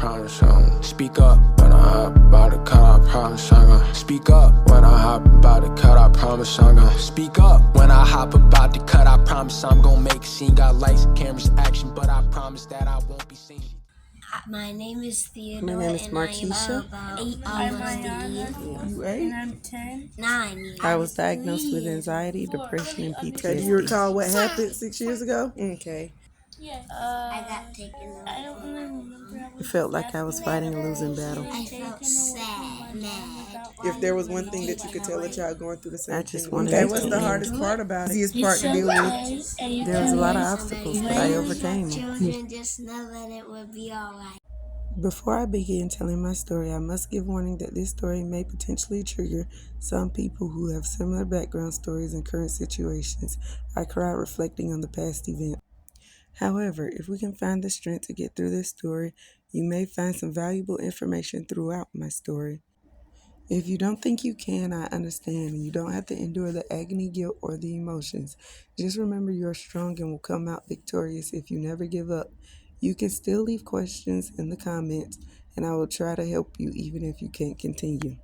promise I'm gonna speak up when I hop about to cut. I promise I'm gonna speak up when I hop about to cut. I promise I'm gonna speak up when I hop about to cut. I promise I'm gonna make a scene. Got lights, cameras, action, but I promise that I won't be seen. My name is Theodore. My name is and I Markeisha. am about 8 I'm years Mariana, old. You 8? and I'm 10. 9 years. I was diagnosed with 3 years anxiety, old. depression, and Okay, do you PTSD. recall what happened 6 years ago? Okay. Yes. I got taken away. I don't really remember. It felt like I was fighting a losing battle. I felt sad, mad. If there was one thing that you could tell a child going through the same I just thing, wanted okay, to what's the fit in. hardest part about it? Easiest part It's to deal with? okay. There was a lot of obstacles, but I overcame them. Children, just know that it will be alright. Before I begin telling my story, I must give warning that this story may potentially trigger some people who have similar background stories and current situations. I cried reflecting on the past event. However, if we can find the strength to get through this story, you may find some valuable information throughout my story. If you don't think you can, I understand, and you don't have to endure the agony, guilt, or the emotions. Just remember you're strong and will come out victorious if you never give up. You can still leave questions in the comments, and I will try to help you even if you can't continue.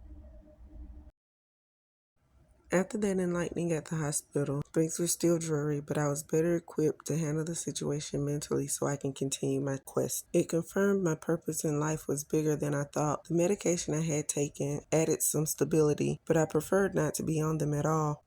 After that enlightening at the hospital, things were still dreary, but I was better equipped to handle the situation mentally so I can continue my quest. It confirmed my purpose in life was bigger than I thought. The medication I had taken added some stability, but I preferred not to be on them at all.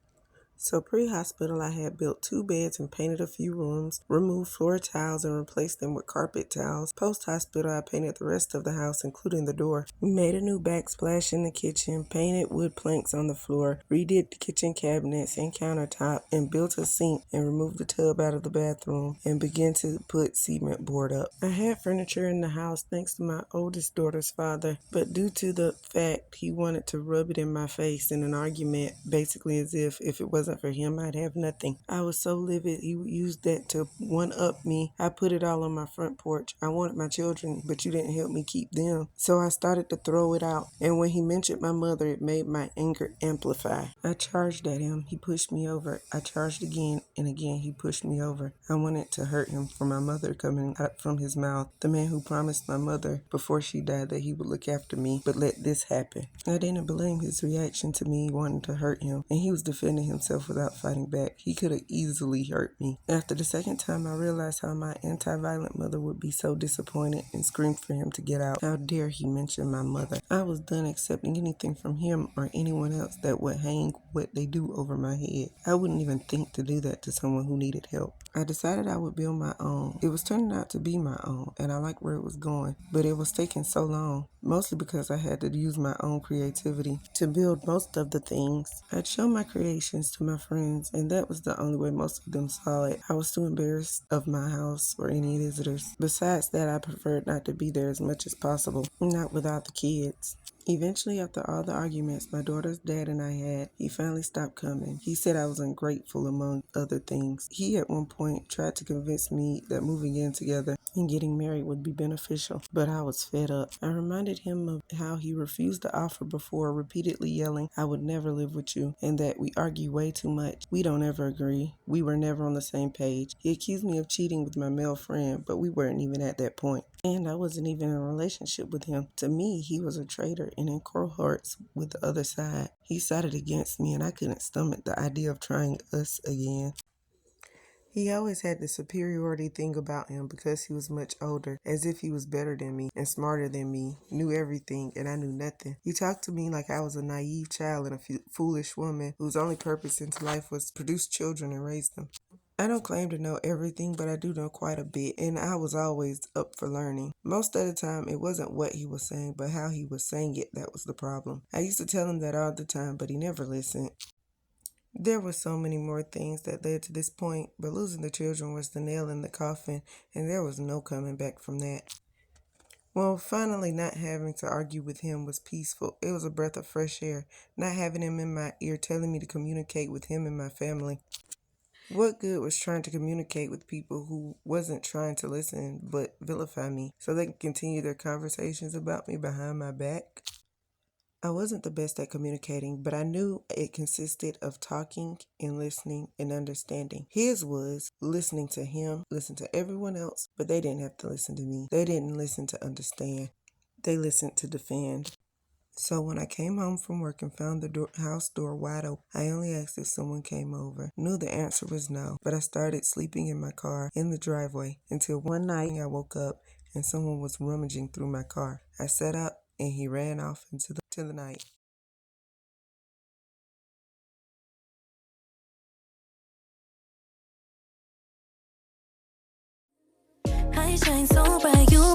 So pre-hospital, I had built 2 beds and painted a few rooms, removed floor tiles and replaced them with carpet tiles. Post-hospital, I painted the rest of the house, including the door. We made a new backsplash in the kitchen, painted wood planks on the floor, redid the kitchen cabinets and countertop, and built a sink and removed the tub out of the bathroom and began to put cement board up. I had furniture in the house thanks to my oldest daughter's father, but due to the fact he wanted to rub it in my face in an argument, basically as if it wasn't for him, I'd have nothing. I was so livid, he used that to one-up me. I put it all on my front porch. I wanted my children, but you didn't help me keep them. So I started to throw it out, and when he mentioned my mother, it made my anger amplify. I charged at him. He pushed me over. I charged again, and again he pushed me over. I wanted to hurt him for my mother coming out from his mouth. The man who promised my mother before she died that he would look after me, but let this happen. I didn't blame his reaction to me wanting to hurt him, and he was defending himself without fighting back. He could have easily hurt me. After the second time, I realized how my anti-violent mother would be so disappointed and screamed for him to get out. How dare he mention my mother? I was done accepting anything from him or anyone else that would hang what they do over my head. I wouldn't even think to do that to someone who needed help. I decided I would build my own. It was turning out to be my own, and I liked where it was going, but it was taking so long, mostly because I had to use my own creativity to build most of the things. I'd show my creations to my friends, and that was the only way most of them saw it. I was too embarrassed of my house or any visitors. Besides that, I preferred not to be there as much as possible, not without the kids. Eventually, after all the arguments my daughter's dad and I had, he finally stopped coming. He said I was ungrateful, among other things. He at one point tried to convince me that moving in together and getting married would be beneficial, but I was fed up. I reminded him of how he refused the offer before, repeatedly yelling, "I would never live with you," and that we argue way too much. We don't ever agree. We were never on the same page. He accused me of cheating with my male friend, but we weren't even at that point. And I wasn't even in a relationship with him. To me, he was a traitor and in cohorts with the other side. He sided against me, and I couldn't stomach the idea of trying us again. He always had the superiority thing about him because he was much older, as if he was better than me and smarter than me, knew everything, and I knew nothing. He talked to me like I was a naive child and a foolish woman whose only purpose in life was to produce children and raise them. I don't claim to know everything, but I do know quite a bit, and I was always up for learning. Most of the time, it wasn't what he was saying, but how he was saying it that was the problem. I used to tell him that all the time, but he never listened. There were so many more things that led to this point, but losing the children was the nail in the coffin, and there was no coming back from that. Well, finally not having to argue with him was peaceful. It was a breath of fresh air, not having him in my ear telling me to communicate with him and my family. What good was trying to communicate with people who wasn't trying to listen but vilify me so they could continue their conversations about me behind my back? I wasn't the best at communicating, but I knew it consisted of talking and listening and understanding. His was listening to him, listen to everyone else, but they didn't have to listen to me. They didn't listen to understand. they listened to defend. So when I came home from work and found the house door wide open, I only asked if someone came over. Knew the answer was no, but I started sleeping in my car in the driveway until one night I woke up and someone was rummaging through my car. I sat up and he ran off into the night. I shine so bright, you